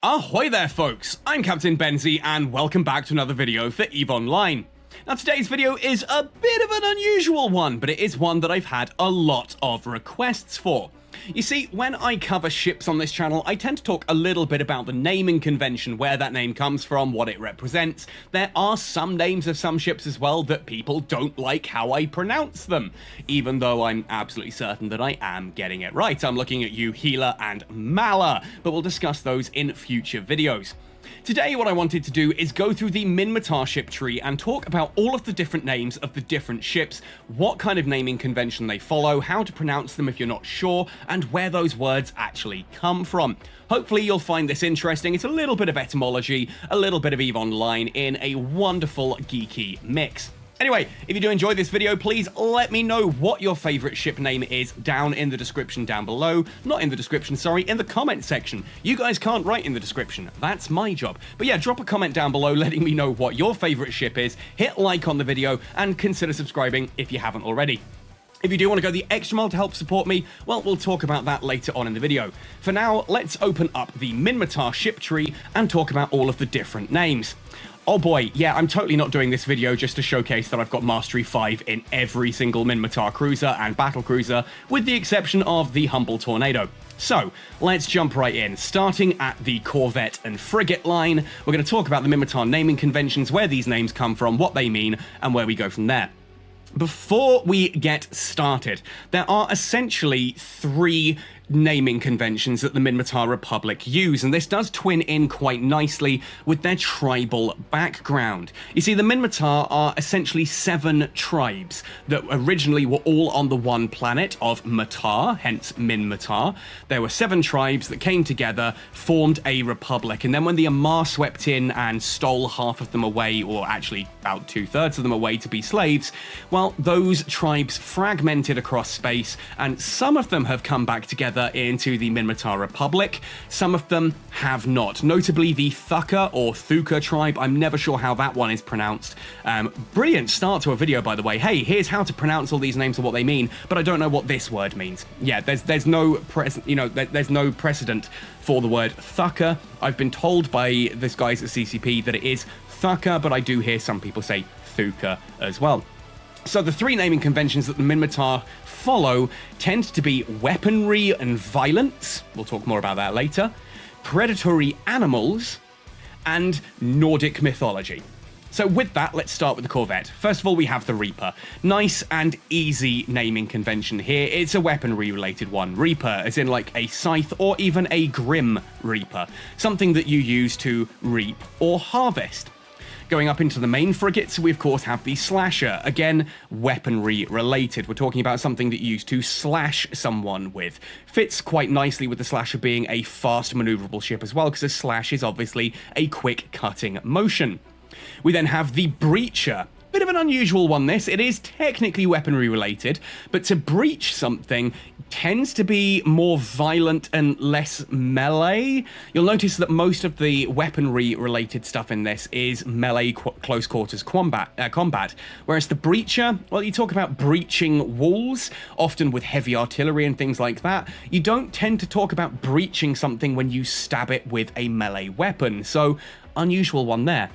Ahoy there folks, I'm Captain Benzie and welcome back to another video for EVE Online. Now today's video is a bit of an unusual one, but it is one that I've had a lot of requests for. You see, when I cover ships on this channel, I tend to talk a little bit about the naming convention, where that name comes from, what it represents. There are some names of some ships as well that people don't like how I pronounce them, even though I'm absolutely certain that I am getting it right. I'm looking at you, Hyena and Mala, but we'll discuss those in future videos. Today what I wanted to do is go through the MINMATAR ship tree and talk about all of the different names of the different ships, what kind of naming convention they follow, how to pronounce them if you're not sure, and where those words actually come from. Hopefully you'll find this interesting. It's a little bit of etymology, a little bit of EVE Online in a wonderful geeky mix. Anyway, if you do enjoy this video, please let me know what your favourite ship name is down in the description down below. Not in the description, sorry, in the comment section. You guys can't write in the description. That's my job. But yeah, drop a comment down below letting me know what your favourite ship is, hit like on the video, and consider subscribing if you haven't already. If you do want to go the extra mile to help support me, well, we'll talk about that later on in the video. For now, let's open up the MINMATAR ship tree and talk about all of the different names. Oh boy, yeah, I'm totally not doing this video just to showcase that I've got Mastery 5 in every single MINMATAR cruiser and battlecruiser, with the exception of the Humble Tornado. So, let's jump right in. Starting at the Corvette and Frigate line, we're going to talk about the MINMATAR naming conventions, where these names come from, what they mean, and where we go from there. Before we get started, there are essentially three naming conventions that the MINMATAR Republic use, and this does twin in quite nicely with their tribal background. You see, the MINMATAR are essentially 7 tribes that originally were all on the one planet of Matar, hence MINMATAR. There were 7 tribes that came together, formed a republic, and then when the Amar swept in and stole half of them away, or actually about 2/3 of them away to be slaves, well, those tribes fragmented across space, and some of them have come back together into the MINMATAR Republic. Some of them have not. Notably the Thuka or Thuka tribe. I'm never sure how that one is pronounced. Brilliant start to a video, by the way. Hey, here's how to pronounce all these names and what they mean, but I don't know what this word means. Yeah, there's no precedent for the word Thuka. I've been told by this guys at CCP that it is Thuka, but I do hear some people say Thuka as well. So the 3 naming conventions that the MINMATAR follow tend to be weaponry and violence, we'll talk more about that later, predatory animals, and Nordic mythology. So with that, let's start with the Corvette. First of all, we have the Reaper. Nice and easy naming convention here. It's a weaponry related one. Reaper, as in like a scythe or even a grim reaper. Something that you use to reap or harvest. Going up into the main frigates, we of course have the Slasher. Again, weaponry related. We're talking about something that you use to slash someone with. Fits quite nicely with the Slasher being a fast maneuverable ship as well, because a slash is obviously a quick cutting motion. We then have the Breacher. Bit of an unusual one, this. It is technically weaponry related, but to breach something tends to be more violent and less melee. You'll notice that most of the weaponry related stuff in this is melee close quarters combat, whereas the Breacher, well, you talk about breaching walls, often with heavy artillery and things like that. You don't tend to talk about breaching something when you stab it with a melee weapon, so unusual one there.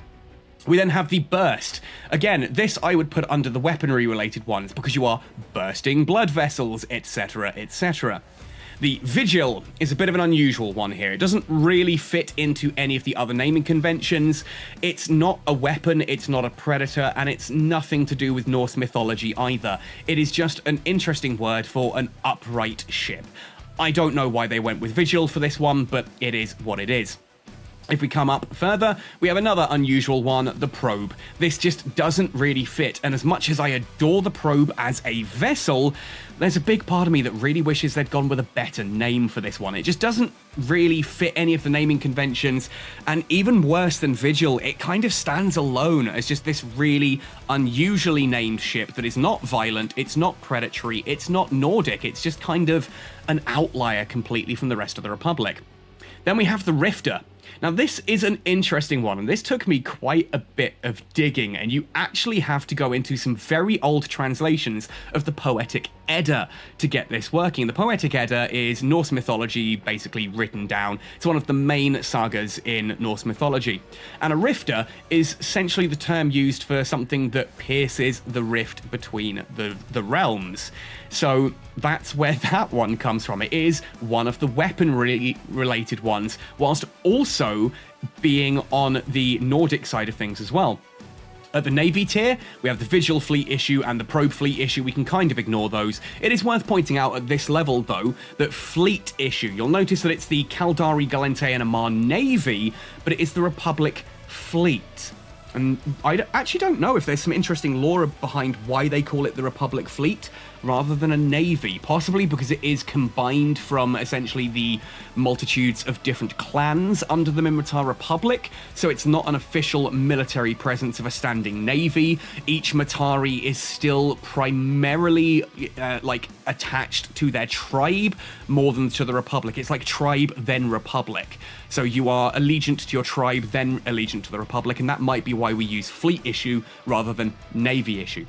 We then have the Burst. Again, this I would put under the weaponry related ones because you are bursting blood vessels, etc, etc. The Vigil is a bit of an unusual one here. It doesn't really fit into any of the other naming conventions. It's not a weapon, it's not a predator, and it's nothing to do with Norse mythology either. It is just an interesting word for an upright ship. I don't know why they went with Vigil for this one, but it is what it is. If we come up further, we have another unusual one, the Probe. This just doesn't really fit, and as much as I adore the Probe as a vessel, there's a big part of me that really wishes they'd gone with a better name for this one. It just doesn't really fit any of the naming conventions, and even worse than Vigil, it kind of stands alone as just this really unusually named ship that is not violent, it's not predatory, it's not Nordic, it's just kind of an outlier completely from the rest of the Republic. Then we have the Rifter. Now this is an interesting one, and this took me quite a bit of digging, and you actually have to go into some very old translations of the Poetic Edda to get this working. The Poetic Edda is Norse mythology basically written down. It's one of the main sagas in Norse mythology. And a rifter is essentially the term used for something that pierces the rift between the realms. So that's where that one comes from. It is one of the weaponry related ones, whilst also being on the Nordic side of things as well. At the Navy tier, we have the Visual Fleet issue and the Probe Fleet issue. We can kind of ignore those. It is worth pointing out at this level, though, that Fleet issue, you'll notice that it's the Caldari, Galente, and Amar Navy, but it is the Republic Fleet. And I actually don't know if there's some interesting lore behind why they call it the Republic Fleet rather than a navy, possibly because it is combined from essentially the multitudes of different clans under the MINMATAR Republic, so it's not an official military presence of a standing navy. Each Matari is still primarily like attached to their tribe more than to the Republic. It's like tribe then Republic. So you are allegiant to your tribe, then allegiant to the Republic, and that might be why we use fleet issue rather than navy issue.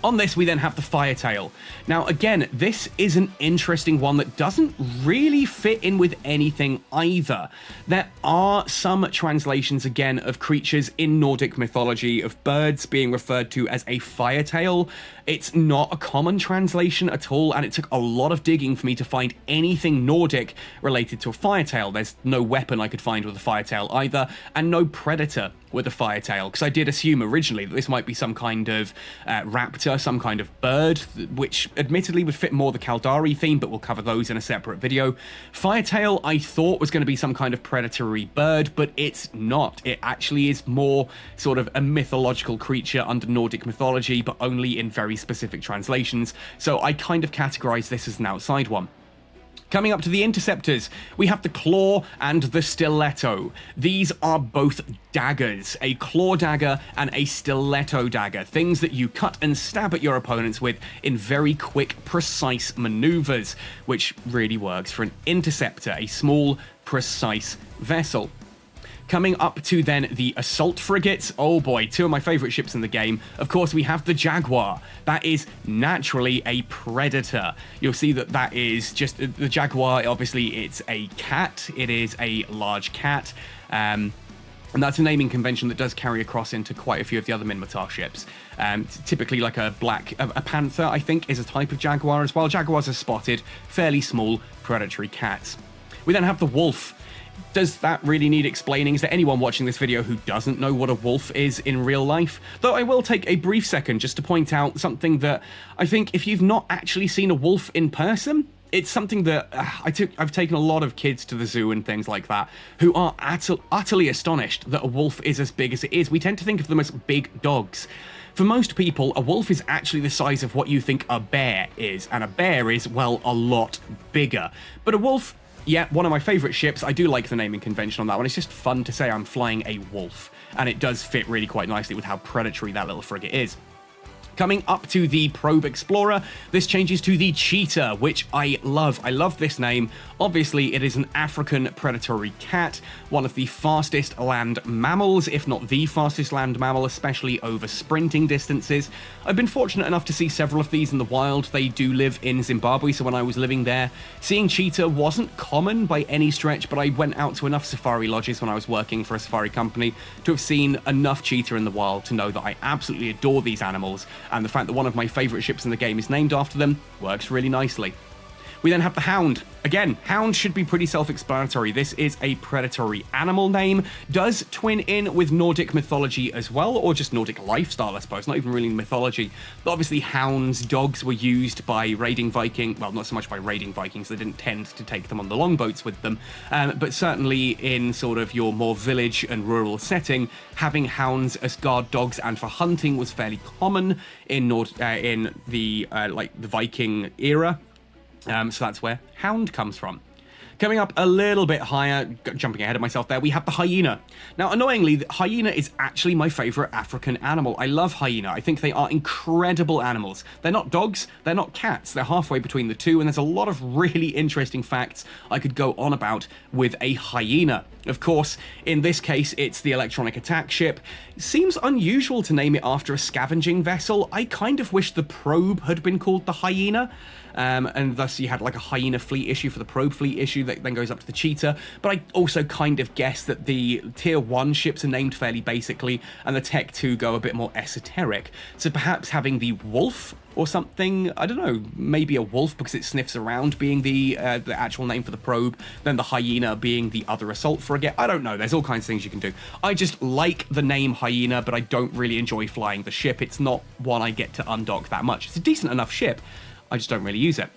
On this, we then have the Firetail. Now, again, this is an interesting one that doesn't really fit in with anything either. There are some translations, again, of creatures in Nordic mythology, of birds being referred to as a Firetail. It's not a common translation at all, and it took a lot of digging for me to find anything Nordic related to a Firetail. There's no weapon I could find with a Firetail either, and no predator with a Firetail, because I did assume originally that this might be some kind of raptor, some kind of bird, which admittedly would fit more the Caldari theme, but we'll cover those in a separate video. Firetail I thought was going to be some kind of predatory bird, but it's not. It actually is more sort of a mythological creature under Nordic mythology, but only in very specific translations, so I kind of categorize this as an outside one. Coming up to the Interceptors, we have the Claw and the Stiletto. These are both daggers, a claw dagger and a stiletto dagger, things that you cut and stab at your opponents with in very quick, precise maneuvers, which really works for an interceptor, a small, precise vessel. Coming up to then the assault frigates. Oh boy, two of my favorite ships in the game. Of course, we have the Jaguar. That is naturally a predator. You'll see that that is just the Jaguar. Obviously, it's a cat. It is a large cat. And that's a naming convention that does carry across into quite a few of the other MINMATAR ships. Typically like a panther, I think, is a type of Jaguar as well. Jaguars are spotted, fairly small, predatory cats. We then have the Wolf. Does that really need explaining? Is there anyone watching this video who doesn't know what a wolf is in real life? Though I will take a brief second just to point out something that I think if you've not actually seen a wolf in person, it's something that I've taken a lot of kids to the zoo and things like that who are utterly astonished that a wolf is as big as it is. We tend to think of them as big dogs. For most people, a wolf is actually the size of what you think a bear is, and a bear is, well, a lot bigger. But a wolf, yeah, one of my favorite ships. I do like the naming convention on that one. It's just fun to say I'm flying a wolf, and it does fit really quite nicely with how predatory that little frigate is. Coming up to the Probe Explorer, this changes to the Cheetah, which I love. I love this name. Obviously, it is an African predatory cat, one of the fastest land mammals, if not the fastest land mammal, especially over sprinting distances. I've been fortunate enough to see several of these in the wild. They do live in Zimbabwe, so when I was living there, seeing cheetah wasn't common by any stretch, but I went out to enough safari lodges when I was working for a safari company to have seen enough cheetah in the wild to know that I absolutely adore these animals, and the fact that one of my favorite ships in the game is named after them works really nicely. We then have the Hound. Again, Hound should be pretty self-explanatory. This is a predatory animal name. Does twin in with Nordic mythology as well, or just Nordic lifestyle, I suppose. Not even really mythology. But obviously, hounds, dogs were used by raiding Viking. Well, not so much by raiding Vikings. They didn't tend to take them on the longboats with them. But certainly in sort of your more village and rural setting, having hounds as guard dogs and for hunting was fairly common in the Viking era. So that's where Hound comes from. Coming up a little bit higher, jumping ahead of myself there, we have the hyena. Now, annoyingly, the hyena is actually my favourite African animal. I love hyena. I think they are incredible animals. They're not dogs, they're not cats. They're halfway between the two, and there's a lot of really interesting facts I could go on about with a hyena. Of course, in this case, it's the electronic attack ship. It seems unusual to name it after a scavenging vessel. I kind of wish the probe had been called the Hyena, and thus you had like a Hyena fleet issue for the probe fleet issue that then goes up to the Cheetah. But I also kind of guess that the Tier 1 ships are named fairly basically, and the Tech 2 go a bit more esoteric. So perhaps having the Wolf or something, I don't know, maybe a wolf because it sniffs around being the actual name for the probe, then the hyena being the other assault frigate. I don't know, there's all kinds of things you can do. I just like the name Hyena, but I don't really enjoy flying the ship. It's not one I get to undock that much. It's a decent enough ship, I just don't really use it.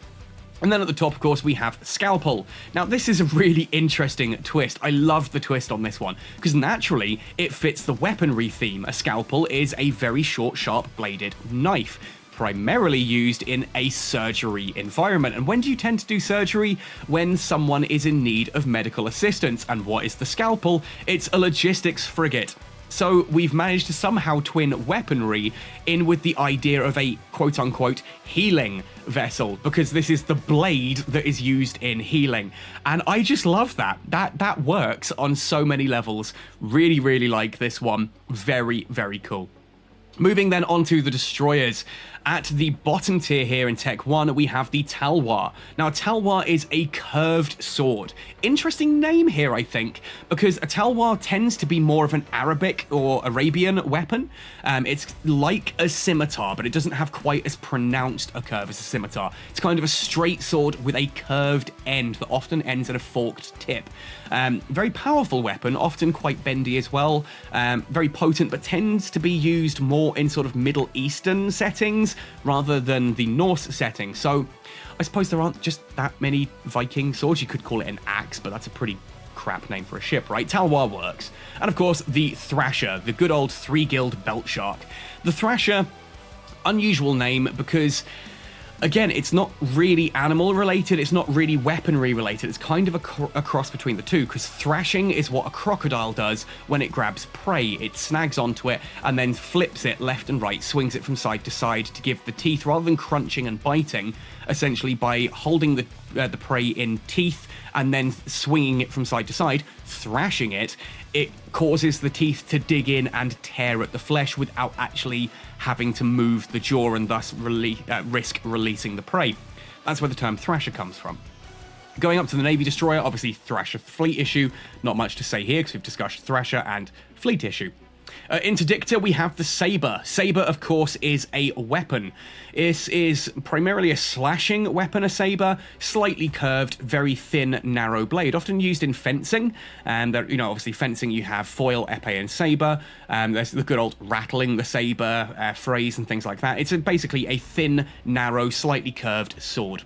And then at the top, of course, we have Scalpel. Now, this is a really interesting twist. I love the twist on this one, because naturally, it fits the weaponry theme. A scalpel is a very short, sharp-bladed knife, primarily used in a surgery environment. And when do you tend to do surgery? When someone is in need of medical assistance. And what is the Scalpel? It's a logistics frigate. So we've managed to somehow twin weaponry in with the idea of a quote-unquote healing vessel, because this is the blade that is used in healing. And I just love that. That works on so many levels. Really, really like this one. Very, very cool. Moving then on to the destroyers. At the bottom tier here in Tech 1, we have the Talwar. Now, a Talwar is a curved sword. Interesting name here, I think, because a Talwar tends to be more of an Arabic or Arabian weapon. It's like a scimitar, but it doesn't have quite as pronounced a curve as a scimitar. It's kind of a straight sword with a curved end that often ends at a forked tip. Very powerful weapon, often quite bendy as well. Very potent, but tends to be used more in sort of Middle Eastern settings rather than the Norse setting. So I suppose there aren't just that many Viking swords. You could call it an axe, but that's a pretty crap name for a ship, right? Talwar works. And of course, the Thrasher, the good old three-gilled belt shark. The Thrasher, unusual name because, again, it's not really animal related, it's not really weaponry related, it's kind of a cross between the two, because thrashing is what a crocodile does when it grabs prey. It snags onto it and then flips it left and right, swings it from side to side to give the teeth, rather than crunching and biting, essentially by holding the prey in teeth and then swinging it from side to side, thrashing it, it causes the teeth to dig in and tear at the flesh without actually having to move the jaw and thus risk releasing the prey. That's where the term Thrasher comes from. Going up to the Navy Destroyer, obviously Thrasher fleet issue. Not much to say here because we've discussed Thrasher and fleet issue. Interdictor, we have the Saber. Saber, of course, is a weapon. This is primarily a slashing weapon, a Saber, slightly curved, very thin, narrow blade, often used in fencing. And, obviously fencing, you have foil, epee, and saber. There's the good old rattling the saber phrase and things like that. It's basically a thin, narrow, slightly curved sword.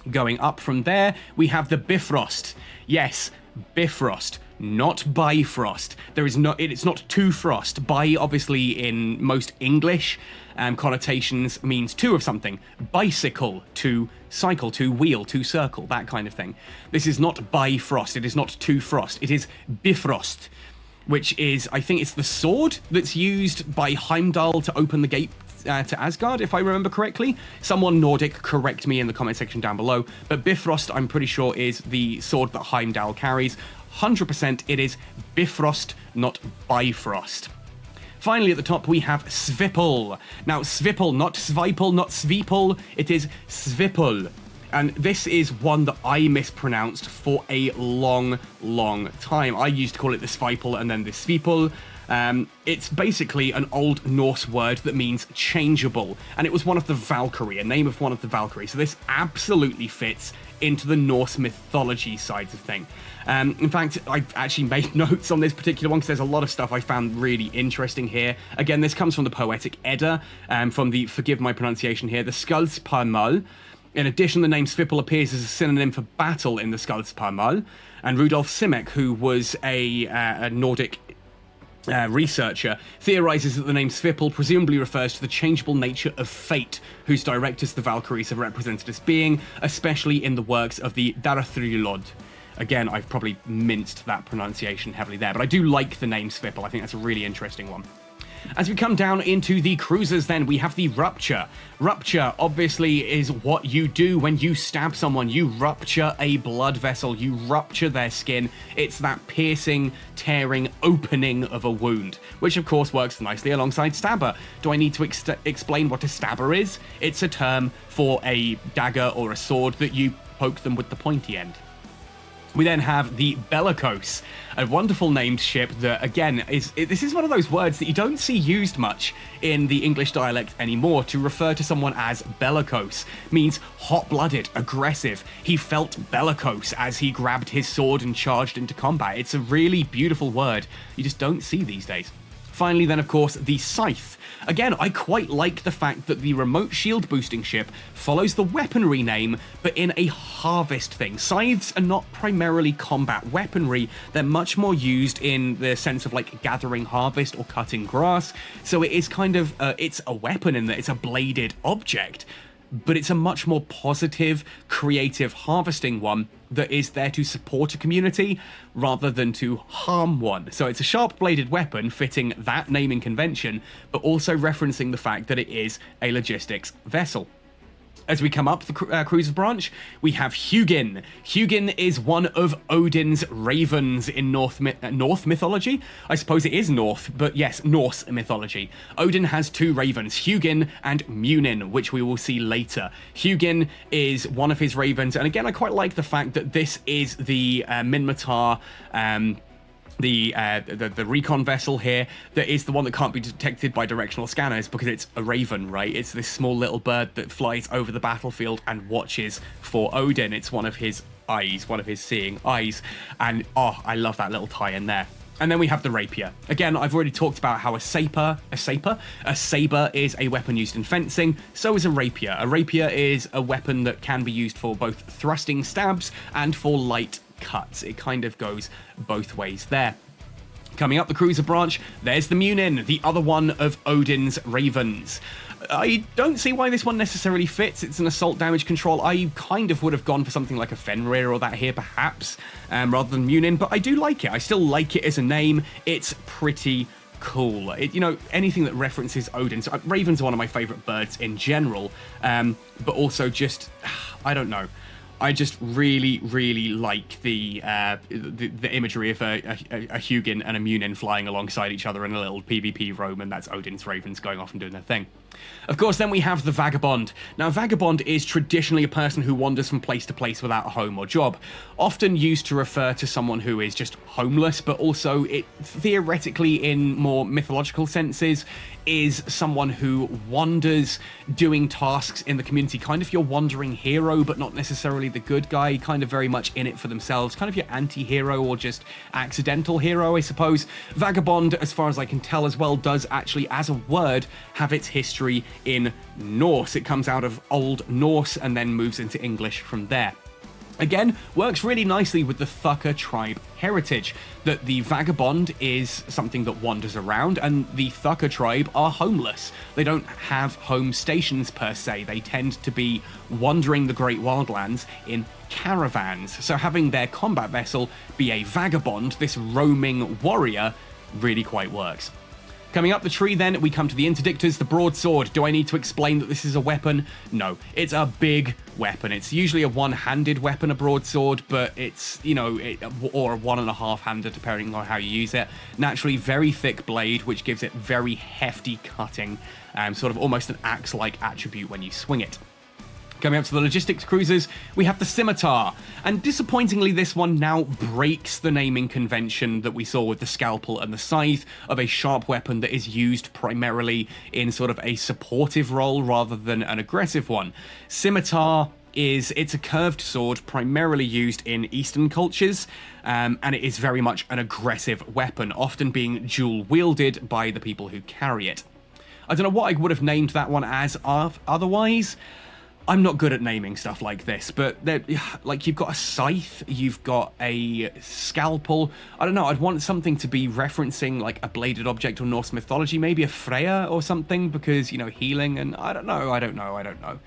Going up from there, we have the Bifrost. Yes, Bifrost. Not Bifrost. It's not to frost. Bi, obviously, in most English connotations, means two of something. Bicycle, to cycle, to wheel, to circle, that kind of thing. This is not Bifrost. It is not to frost. It is Bifrost, which is, I think it's the sword that's used by Heimdall to open the gate to Asgard, if I remember correctly. Someone Nordic correct me in the comment section down below, but Bifrost, I'm pretty sure, is the sword that Heimdall carries. 100% it is Bifrost, not Bifrost. Finally, at the top, we have Svipul. Now, Svipul, not Svipul, not Svipul, it is Svipul. And this is one that I mispronounced for a long, long time. I used to call it the Svipul and then the Svipul. It's basically an old Norse word that means changeable, and it was one of the Valkyrie, a name of one of the Valkyrie, so this absolutely fits into the Norse mythology sides of thing. In fact, I've actually made notes on this particular one because there's a lot of stuff I found really interesting here. Again, this comes from the Poetic Edda, from the, forgive my pronunciation here, the Skaldspammal. In addition, the name Svipul appears as a synonym for battle in the Skaldspammal, and Rudolf Simek, who was a Nordic researcher, theorizes that the name Svipul presumably refers to the changeable nature of fate, whose directors the Valkyries have represented as being, especially in the works of the Darathrilod. Again, I've probably minced that pronunciation heavily there, but I do like the name Svipple. I think that's a really interesting one. As we come down into the cruisers then, we have the Rupture. Rupture obviously is what you do when you stab someone. You rupture a blood vessel, you rupture their skin. It's that piercing, tearing, opening of a wound, which of course works nicely alongside Stabber. Do I need to explain what a Stabber is? It's a term for a dagger or a sword that you poke them with the pointy end. We then have the Bellicose, a wonderful named ship that, again, this is one of those words that you don't see used much in the English dialect anymore. To refer to someone as bellicose means hot-blooded, aggressive. He felt bellicose as he grabbed his sword and charged into combat. It's a really beautiful word you just don't see these days. Finally then, of course, the Scythe. Again, I quite like the fact that the remote shield boosting ship follows the weaponry name, but in a harvest thing. Scythes are not primarily combat weaponry, they're much more used in the sense of like gathering harvest or cutting grass, so it is kind of, it's a weapon in that it's a bladed object, but it's a much more positive, creative harvesting one that is there to support a community rather than to harm one. So it's a sharp-bladed weapon fitting that naming convention, but also referencing the fact that it is a logistics vessel. As we come up the cruiser branch, we have Hugin. Hugin is one of Odin's ravens in North mythology. I suppose it is North, but yes, Norse mythology. Odin has two ravens, Hugin and Munin, which we will see later. Hugin is one of his ravens, and again, I quite like the fact that this is the MINMATAR the recon vessel here that is the one that can't be detected by directional scanners because it's a raven, right? It's this small little bird that flies over the battlefield and watches for Odin. It's one of his eyes, one of his seeing eyes, and oh, I love that little tie-in there. And then we have the rapier. Again, I've already talked about how a saber is a weapon used in fencing, so is a rapier. A rapier is a weapon that can be used for both thrusting stabs and for light cuts. It kind of goes both ways there. Coming up the cruiser branch, there's the Munin, the other one of Odin's ravens. I don't see why this one necessarily fits. It's an assault damage control. I kind of would have gone for something like a Fenrir or that here perhaps, rather than Munin, but I do like it. I still like it as a name. It's pretty cool. You know, anything that references Odin. So ravens are one of my favorite birds in general, but also just, I don't know. I just really, really like the imagery of a Hugin and a Munin flying alongside each other in a little PvP roam, and that's Odin's ravens going off and doing their thing. Of course, then we have the Vagabond. Now, Vagabond is traditionally a person who wanders from place to place without a home or job, often used to refer to someone who is just homeless, but also it theoretically, in more mythological senses, is someone who wanders doing tasks in the community, kind of your wandering hero, but not necessarily the good guy, kind of very much in it for themselves, kind of your anti-hero or just accidental hero, I suppose. Vagabond, as far as I can tell as well, does actually, as a word, have its history in Norse. It comes out of Old Norse and then moves into English from there. Again, works really nicely with the Thukka tribe heritage, that the Vagabond is something that wanders around, and the Thukka tribe are homeless. They don't have home stations per se. They tend to be wandering the Great Wildlands in caravans. So having their combat vessel be a Vagabond, this roaming warrior, really quite works. Coming up the tree then, we come to the Interdictors, the broadsword. Do I need to explain that this is a weapon? No, it's a big weapon. It's usually a one-handed weapon, a broadsword, but it's, you know, or a 1.5-hander depending on how you use it. Naturally, very thick blade, which gives it very hefty cutting, sort of almost an axe-like attribute when you swing it. Coming up to the logistics cruisers, we have the Scimitar, and disappointingly this one now breaks the naming convention that we saw with the Scalpel and the Scythe of a sharp weapon that is used primarily in sort of a supportive role rather than an aggressive one. Scimitar it's a curved sword primarily used in Eastern cultures, and it is very much an aggressive weapon, often being dual-wielded by the people who carry it. I don't know what I would have named that one as otherwise. I'm not good at naming stuff like this, but like you've got a scythe, you've got a scalpel. I don't know, I'd want something to be referencing like a bladed object or Norse mythology, maybe a Freya or something, because, you know, healing and I don't know.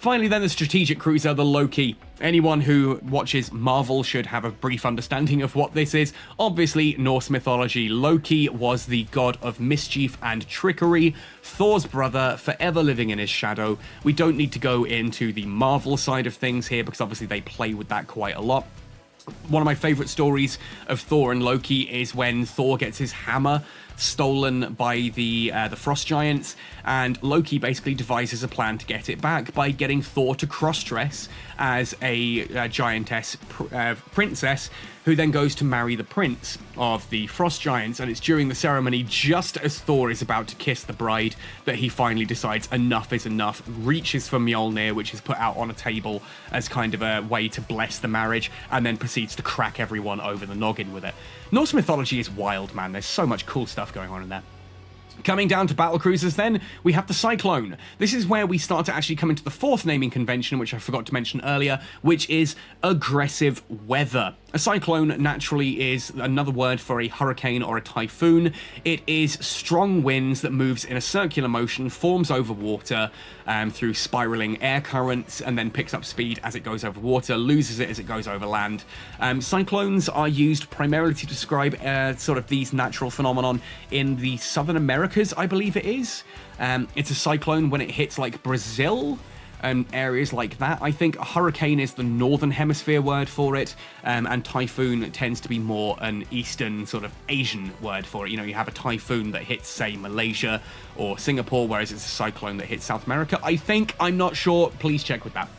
Finally then, the strategic cruiser, the Loki. Anyone who watches Marvel should have a brief understanding of what this is. Obviously, Norse mythology. Loki was the god of mischief and trickery, Thor's brother, forever living in his shadow. We don't need to go into the Marvel side of things here because obviously they play with that quite a lot. One of my favourite stories of Thor and Loki is when Thor gets his hammer stolen by the frost giants, and Loki basically devises a plan to get it back by getting Thor to cross-dress as a giantess princess, who then goes to marry the prince of the frost giants. And it's during the ceremony, just as Thor is about to kiss the bride, that he finally decides enough is enough, reaches for Mjolnir, which is put out on a table as kind of a way to bless the marriage, and then proceeds to crack everyone over the noggin with it. Norse mythology is wild, man. There's so much cool stuff going on in there. Coming down to battlecruisers then, we have the Cyclone. This is where we start to actually come into the fourth naming convention, which I forgot to mention earlier, which is aggressive weather. A cyclone naturally is another word for a hurricane or a typhoon. It is strong winds that moves in a circular motion, forms over water through spiraling air currents, and then picks up speed as it goes over water, loses it as it goes over land. Cyclones are used primarily to describe sort of these natural phenomenon in the Southern Americas, I believe it is. It's a cyclone when it hits like Brazil, areas like that. I think a hurricane is the northern hemisphere word for it, and typhoon tends to be more an eastern sort of Asian word for it. You know, you have a typhoon that hits, say, Malaysia or Singapore, whereas it's a cyclone that hits South America. I think, I'm not sure, please check with that.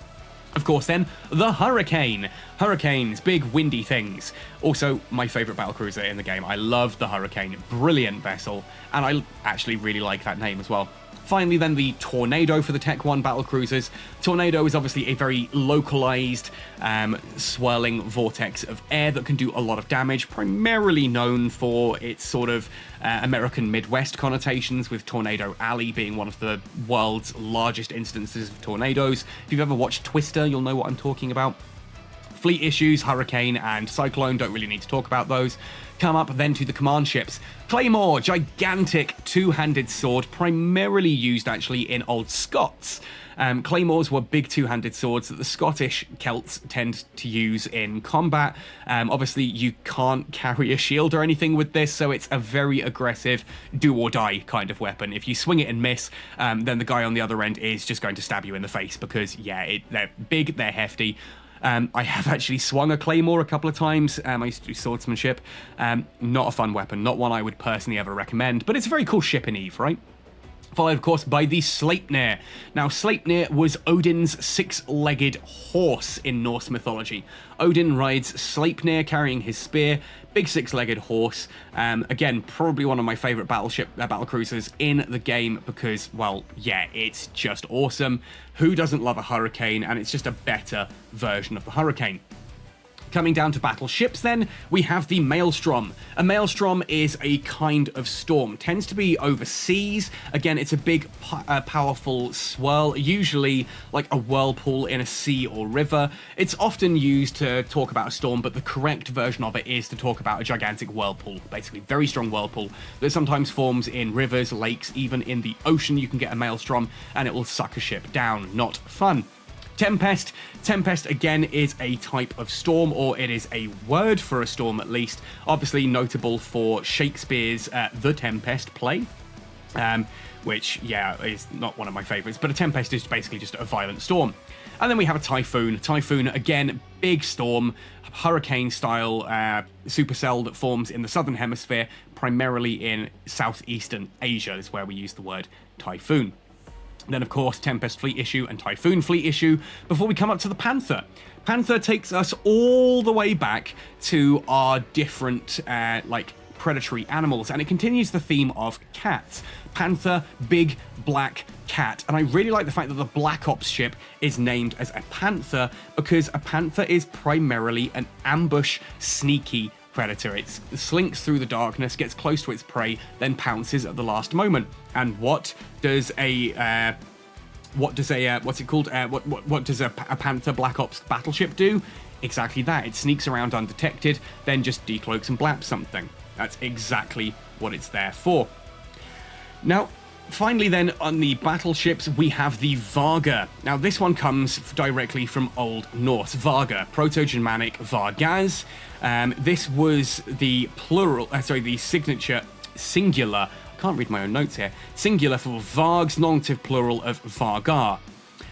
Of course then, the Hurricane. Hurricanes, big windy things. Also, my favourite battlecruiser in the game. I love the Hurricane, brilliant vessel, and I actually really like that name as well. Finally then, the Tornado for the Tech 1 battlecruisers. Tornado is obviously a very localized, swirling vortex of air that can do a lot of damage, primarily known for its sort of American Midwest connotations, with Tornado Alley being one of the world's largest instances of tornadoes. If you've ever watched Twister, you'll know what I'm talking about. Fleet issues, Hurricane and Cyclone, don't really need to talk about those. Come up then to the command ships. Claymore, gigantic two-handed sword, primarily used actually in Old Scots. Claymores were big two-handed swords that the Scottish Celts tend to use in combat. Obviously, you can't carry a shield or anything with this, so it's a very aggressive do-or-die kind of weapon. If you swing it and miss, then the guy on the other end is just going to stab you in the face because, yeah, they're big, they're hefty. I have actually swung a claymore a couple of times. I used to do swordsmanship. Not a fun weapon, not one I would personally ever recommend, but it's a very cool ship in Eve, right? Followed, of course, by the Sleipnir. Now, Sleipnir was Odin's six-legged horse in Norse mythology. Odin rides Sleipnir carrying his spear, big six-legged horse. Again, probably one of my favorite battlecruisers in the game because, well, yeah, it's just awesome. Who doesn't love a hurricane? And it's just a better version of the hurricane. Coming down to battleships then, we have the Maelstrom. A Maelstrom is a kind of storm, tends to be overseas. Again, it's a big, powerful swirl, usually like a whirlpool in a sea or river. It's often used to talk about a storm, but the correct version of it is to talk about a gigantic whirlpool, basically very strong whirlpool that sometimes forms in rivers, lakes, even in the ocean. You can get a Maelstrom and it will suck a ship down. Not fun. Tempest. Tempest, again, is a type of storm, or it is a word for a storm at least. Obviously notable for Shakespeare's The Tempest play, which, yeah, is not one of my favourites, but a tempest is basically just a violent storm. And then we have a typhoon. Typhoon, again, big storm, hurricane-style supercell that forms in the southern hemisphere, primarily in southeastern Asia is where we use the word typhoon. Then, of course, Tempest Fleet Issue and Typhoon Fleet Issue before we come up to the Panther. Panther takes us all the way back to our different, predatory animals, and it continues the theme of cats. Panther, big black cat. And I really like the fact that the Black Ops ship is named as a panther because a panther is primarily an ambush, sneaky predator. It slinks through the darkness, gets close to its prey, then pounces at the last moment. And what does a Panther Black Ops battleship do? Exactly that. It sneaks around undetected, then just decloaks and blaps something. That's exactly what it's there for. Now, Finally then, on the battleships, we have the Varga. Now this one comes directly from Old Norse, Varga, Proto-Germanic Vargas. This was the the singular, I can't read my own notes here, singular for Vargs, nominative plural of Vargar.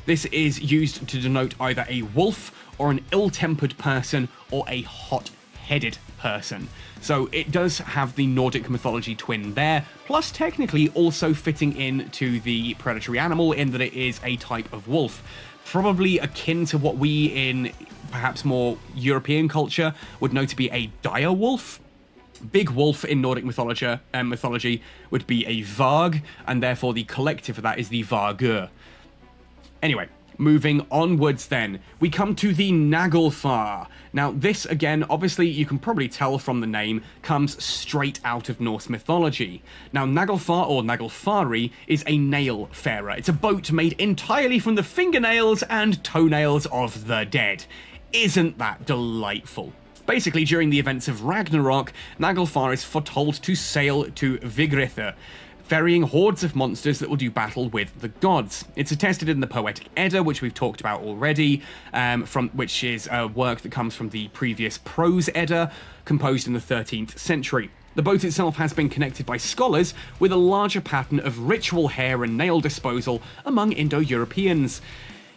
This is used to denote either a wolf or an ill-tempered person or a hot-headed person. So it does have the Nordic mythology twin there, plus technically also fitting into the predatory animal in that it is a type of wolf. Probably akin to what we in perhaps more European culture would know to be a dire wolf. Big wolf in Nordic mythology would be a Varg, and therefore the collective of that is the Vargur. Anyway, moving onwards then, we come to the Naglfar. Now this again, obviously you can probably tell from the name, comes straight out of Norse mythology. Now Naglfar or Naglfari is a nail farer. It's a boat made entirely from the fingernails and toenails of the dead. Isn't that delightful? Basically, during the events of Ragnarok, Naglfar is foretold to sail to Vigrither, ferrying hordes of monsters that will do battle with the gods. It's attested in the Poetic Edda, which we've talked about already, which is a work that comes from the previous Prose Edda, composed in the 13th century. The boat itself has been connected by scholars with a larger pattern of ritual hair and nail disposal among Indo-Europeans.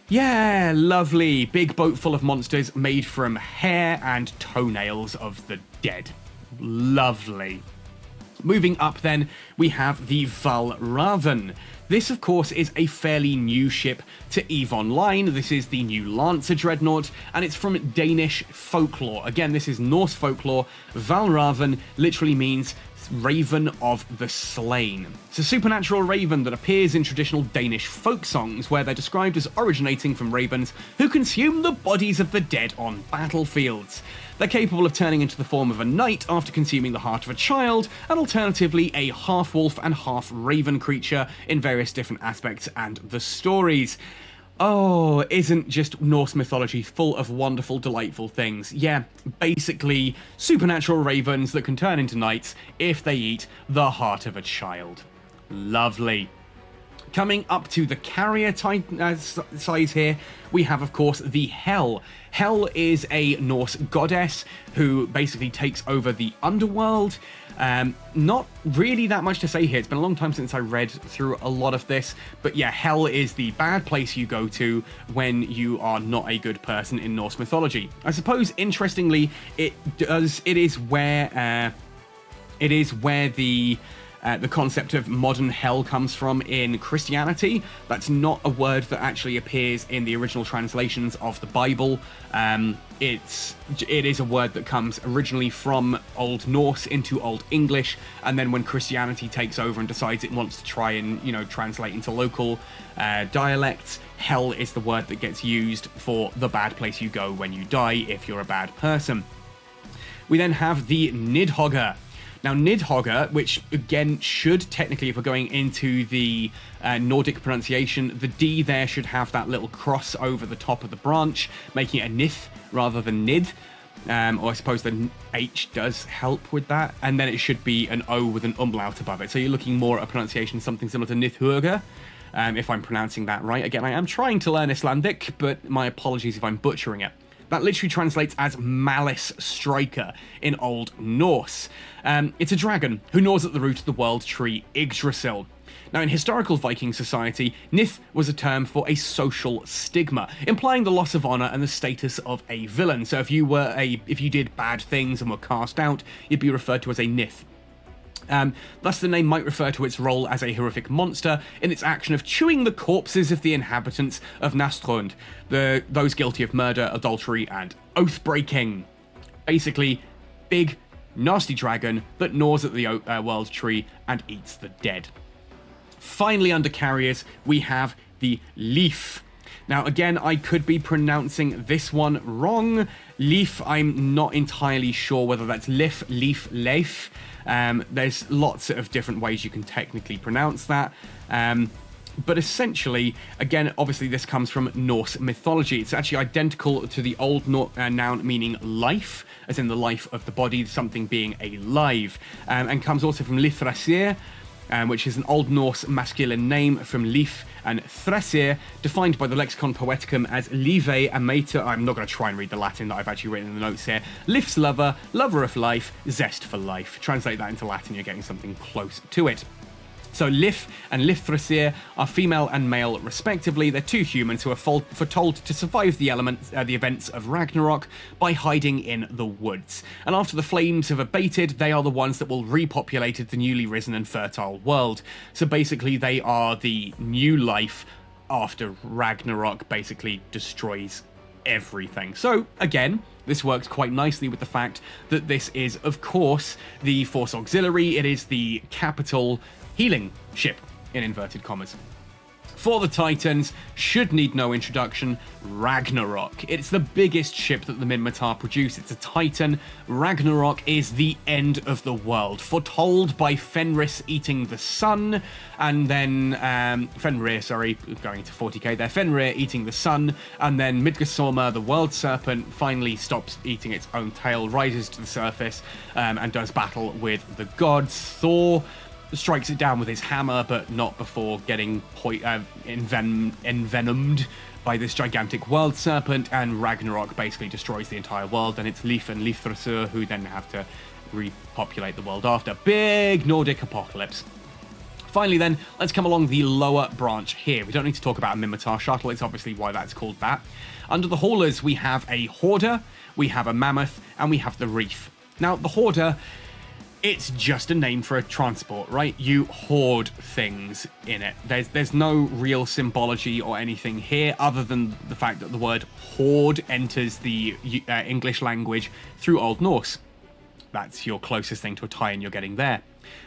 Yeah, lovely. Big boat full of monsters made from hair and toenails of the dead. Lovely. Moving up then, we have the Valraven. This, of course, is a fairly new ship to EVE Online. This is the new Lancer Dreadnought, and it's from Danish folklore. Again, this is Norse folklore. Valraven literally means Raven of the Slain. It's a supernatural raven that appears in traditional Danish folk songs, where they're described as originating from ravens who consume the bodies of the dead on battlefields. They're capable of turning into the form of a knight after consuming the heart of a child, and alternatively a half-wolf and half-raven creature in various different aspects and the stories. Oh, isn't just Norse mythology full of wonderful, delightful things? Yeah, basically supernatural ravens that can turn into knights if they eat the heart of a child. Lovely. Coming up to the carrier size here, we have, of course, the Hel. Hel is a Norse goddess who basically takes over the underworld. Not really that much to say here. It's been a long time since I read through a lot of this. But yeah, Hel is the bad place you go to when you are not a good person in Norse mythology. I suppose, interestingly, it is where the concept of modern hell comes from in Christianity. That's not a word that actually appears in the original translations of the Bible. It is a word that comes originally from Old Norse into Old English, and then when Christianity takes over and decides it wants to try and, translate into local dialects, hell is the word that gets used for the bad place you go when you die if you're a bad person. We then have the Nidhogger. Now, Nidhogger, which again should technically, if we're going into the Nordic pronunciation, the D there should have that little cross over the top of the branch, making it a Nith rather than Nid. Or I suppose the H does help with that. And then it should be an O with an umlaut above it. So you're looking more at a pronunciation, something similar to Nidhogger, if I'm pronouncing that right. Again, I am trying to learn Icelandic, but my apologies if I'm butchering it. That literally translates as Malice Striker in Old Norse. It's a dragon who gnaws at the root of the world tree Yggdrasil. Now, in historical Viking society, Nith was a term for a social stigma, implying the loss of honor and the status of a villain. So if you did bad things and were cast out, you'd be referred to as a Nith. Thus, the name might refer to its role as a horrific monster in its action of chewing the corpses of the inhabitants of Nastrond, those guilty of murder, adultery, and oath-breaking. Basically, big, nasty dragon that gnaws at the world tree and eats the dead. Finally, under carriers, we have the Leaf. Now, again, I could be pronouncing this one wrong. Leaf, I'm not entirely sure whether that's Lif, Leaf, Leif. There's lots of different ways you can technically pronounce that. But essentially, again, obviously this comes from Norse mythology. It's actually identical to the old noun meaning life, as in the life of the body, something being alive, and comes also from Lithrasir, which is an Old Norse masculine name from Lif and Thrasir, defined by the Lexicon Poeticum as Live Amator. I'm not going to try and read the Latin that I've actually written in the notes here. Lif's lover, lover of life, zest for life. Translate that into Latin, you're getting something close to it. So Lif and Lifthrasir are female and male respectively. They're two humans who are foretold to survive the events of Ragnarok by hiding in the woods. And after the flames have abated, they are the ones that will repopulate the newly risen and fertile world. So basically they are the new life after Ragnarok basically destroys everything. So again, this works quite nicely with the fact that this is, of course, the Force Auxiliary. It is the capital healing ship, in inverted commas. For the Titans, should need no introduction, Ragnarok. It's the biggest ship that the MINMATAR produce. It's a Titan. Ragnarok is the end of the world, foretold by Fenris eating the sun, and then Fenrir, sorry, going to 40k there, Fenrir eating the sun, and then Midgårdsormr, the world serpent, finally stops eating its own tail, rises to the surface, and does battle with the gods. Thor strikes it down with his hammer, but not before getting envenomed by this gigantic world serpent, and Ragnarok basically destroys the entire world, and it's Lif and Lifthrasir who then have to repopulate the world after. Big Nordic apocalypse. Finally then, let's come along the lower branch here. We don't need to talk about a MINMATAR shuttle, it's obviously why that's called that. Under the haulers, we have a Hoarder, we have a Mammoth, and we have the Reef. Now, the Hoarder, it's just a name for a transport, right? You hoard things in it. There's no real symbology or anything here other than the fact that the word hoard enters the English language through Old Norse. That's your closest thing to a tie-in you're getting there.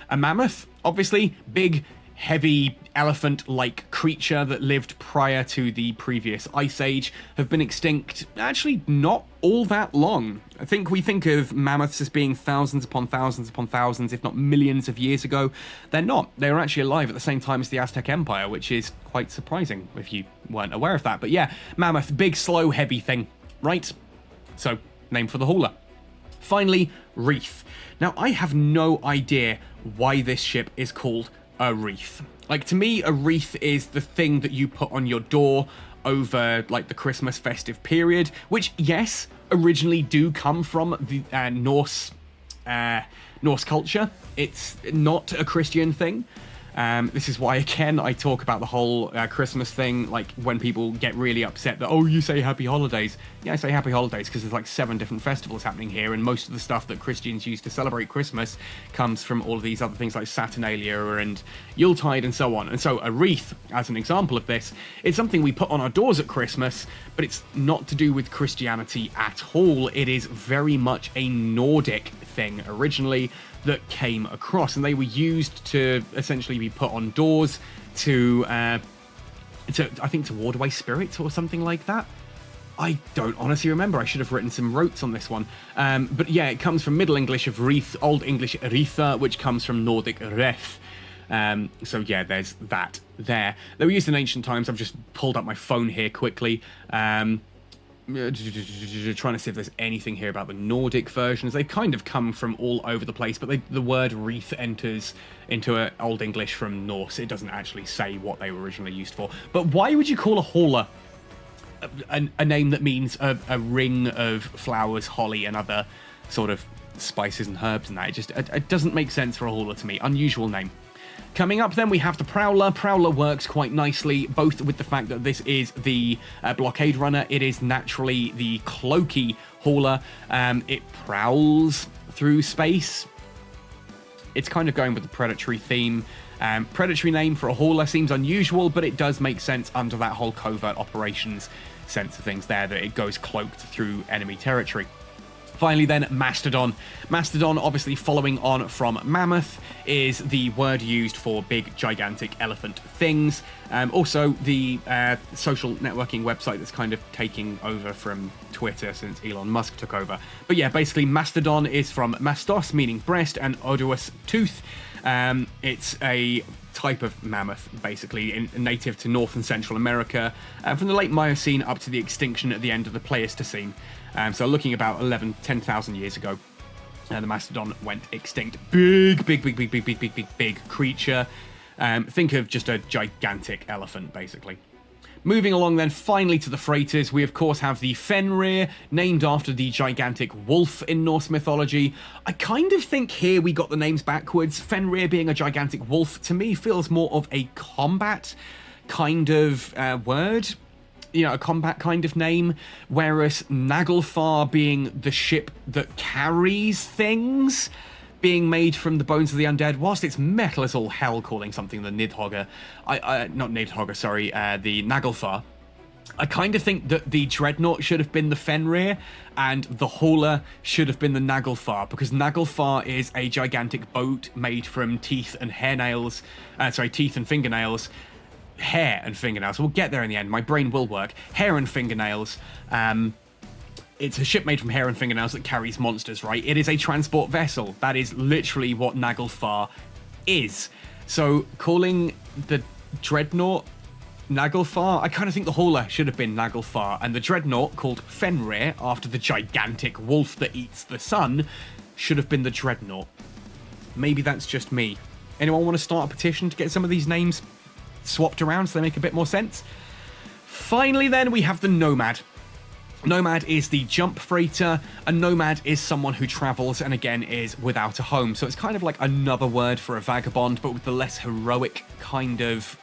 A mammoth, obviously, big, heavy, elephant-like creature that lived prior to the previous Ice Age, have been extinct actually not all that long. I think we think of mammoths as being thousands upon thousands upon thousands, if not millions of years ago. They're not. They were actually alive at the same time as the Aztec Empire, which is quite surprising if you weren't aware of that. But yeah, mammoth, big, slow, heavy thing, right? So, name for the hauler. Finally, Wreath. Now, I have no idea why this ship is called a wreath. Like, to me, a wreath is the thing that you put on your door over, like, the Christmas festive period, which, yes, originally do come from the Norse culture. It's not a Christian thing. This is why, again, I talk about the whole Christmas thing, like when people get really upset that, oh, you say happy holidays. Yeah, I say happy holidays because there's like 7 different festivals happening here, and most of the stuff that Christians use to celebrate Christmas comes from all of these other things like Saturnalia and Yuletide and so on. And so a wreath, as an example of this, is something we put on our doors at Christmas, but it's not to do with Christianity at all. It is very much a Nordic thing originally that came across, and they were used to essentially be put on doors to I think to ward away spirits or something like that. I don't honestly remember. I should have written some notes on this one. But yeah, it comes from Middle English of wreath, Old English ritha, which comes from Nordic reth. So yeah, there's that there. They were used in ancient times. I've just pulled up my phone here quickly. Trying to see if there's anything here about the Nordic versions. They kind of come from all over the place, but the word wreath enters into Old English from Norse. It doesn't actually say what they were originally used for. But why would you call a hauler a name that means a ring of flowers, holly, and other sort of spices and herbs and that? It doesn't make sense for a hauler to me. Unusual name. Coming up then, we have the Prowler. Prowler works quite nicely, both with the fact that this is the blockade runner. It is naturally the cloaky hauler. It prowls through space. It's kind of going with the predatory theme. Predatory name for a hauler seems unusual, but it does make sense under that whole covert operations sense of things there, that it goes cloaked through enemy territory. Finally then, Mastodon. Mastodon, obviously following on from Mammoth, is the word used for big, gigantic elephant things. Also, the social networking website that's kind of taking over from Twitter since Elon Musk took over. But yeah, basically, Mastodon is from mastos, meaning breast, and odoous, tooth. It's a type of mammoth, basically, native to North and Central America, from the late Miocene up to the extinction at the end of the Pleistocene. So looking about 10,000 years ago. The Mastodon went extinct. Big creature. Think of just a gigantic elephant, basically. Moving along then, finally to the freighters, we of course have the Fenrir, named after the gigantic wolf in Norse mythology. I kind of think here we got the names backwards. Fenrir being a gigantic wolf, to me, feels more of a combat kind of word. You know, a combat kind of name, whereas Naglfar being the ship that carries things, being made from the bones of the undead, whilst it's metal as all hell calling something the Nidhogger, not Nidhogger, sorry, the Naglfar. I kind of think that the Dreadnought should have been the Fenrir, and the Hauler should have been the Naglfar, because Naglfar is a gigantic boat made from teeth and fingernails. Hair and fingernails. We'll get there in the end. My brain will work. Hair and fingernails. It's a ship made from hair and fingernails that carries monsters, right? It is a transport vessel. That is literally what Naglfar is. So calling the Dreadnought Naglfar, I kind of think the Hauler should have been Naglfar, and the Dreadnought, called Fenrir, after the gigantic wolf that eats the sun, should have been the Dreadnought. Maybe that's just me. Anyone want to start a petition to get some of these names swapped around so they make a bit more sense? Finally then, we have the Nomad. Nomad is the jump freighter. A nomad is someone who travels and again is without a home. So it's kind of like another word for a vagabond, but with the less heroic kind of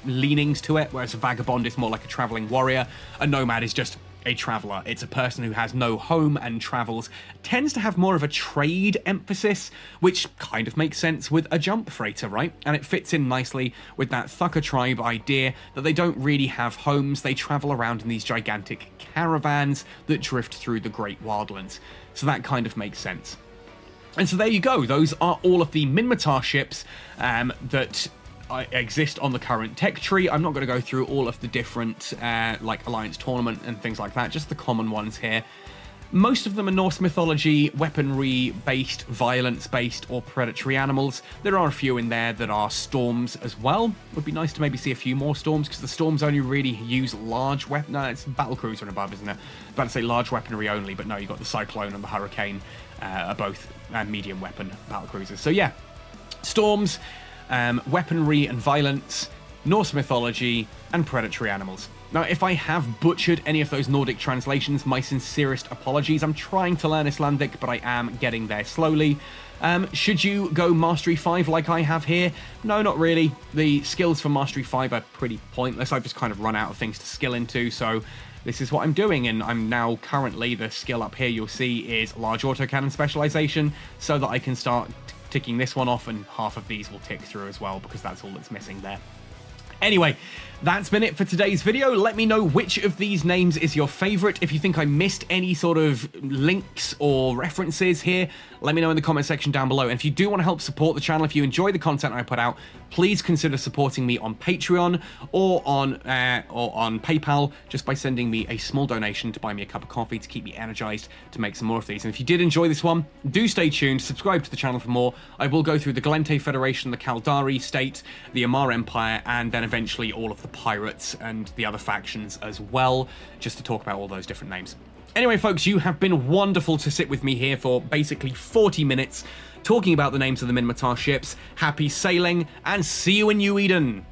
leanings to it, whereas a vagabond is more like a traveling warrior. A nomad is just a traveler. It's a person who has no home and travels, tends to have more of a trade emphasis, which kind of makes sense with a jump freighter, right? And it fits in nicely with that Thucker tribe idea that they don't really have homes. They travel around in these gigantic caravans that drift through the Great Wildlands. So that kind of makes sense. And so there you go. Those are all of the MINMATAR ships that exist on the current tech tree. I'm not going to go through all of the different like Alliance Tournament and things like that, just the common ones here. Most of them are Norse mythology, weaponry-based, violence-based, or predatory animals. There are a few in there that are storms as well. Would be nice to maybe see a few more storms, because the storms only really use large weapon. No, it's battlecruiser and above, isn't it? I'm about to say large weaponry only, but no, you've got the Cyclone and the Hurricane are both medium weapon battlecruisers. So yeah, storms, weaponry and violence, Norse mythology, and predatory animals. Now, if I have butchered any of those Nordic translations, my sincerest apologies. I'm trying to learn Icelandic, but I am getting there slowly. Should you go Mastery 5 like I have here? No, not really. The skills for Mastery 5 are pretty pointless. I've just kind of run out of things to skill into, so this is what I'm doing, and I'm now currently, the skill up here you'll see is Large Autocannon Specialization, so that I can start ticking this one off, and half of these will tick through as well, because that's all that's missing there. Anyway, that's been it for today's video. Let me know which of these names is your favorite. If you think I missed any sort of links or references here, let me know in the comment section down below. And if you do want to help support the channel, if you enjoy the content I put out, please consider supporting me on Patreon or on PayPal, just by sending me a small donation to buy me a cup of coffee to keep me energized to make some more of these. And if you did enjoy this one, do stay tuned, subscribe to the channel for more. I will go through the Galente Federation, the Kaldari State, the Amar Empire, and then eventually all of the pirates and the other factions as well, just to talk about all those different names. Anyway, folks, you have been wonderful to sit with me here for basically 40 minutes talking about the names of the MINMATAR ships. Happy sailing, and see you in New Eden!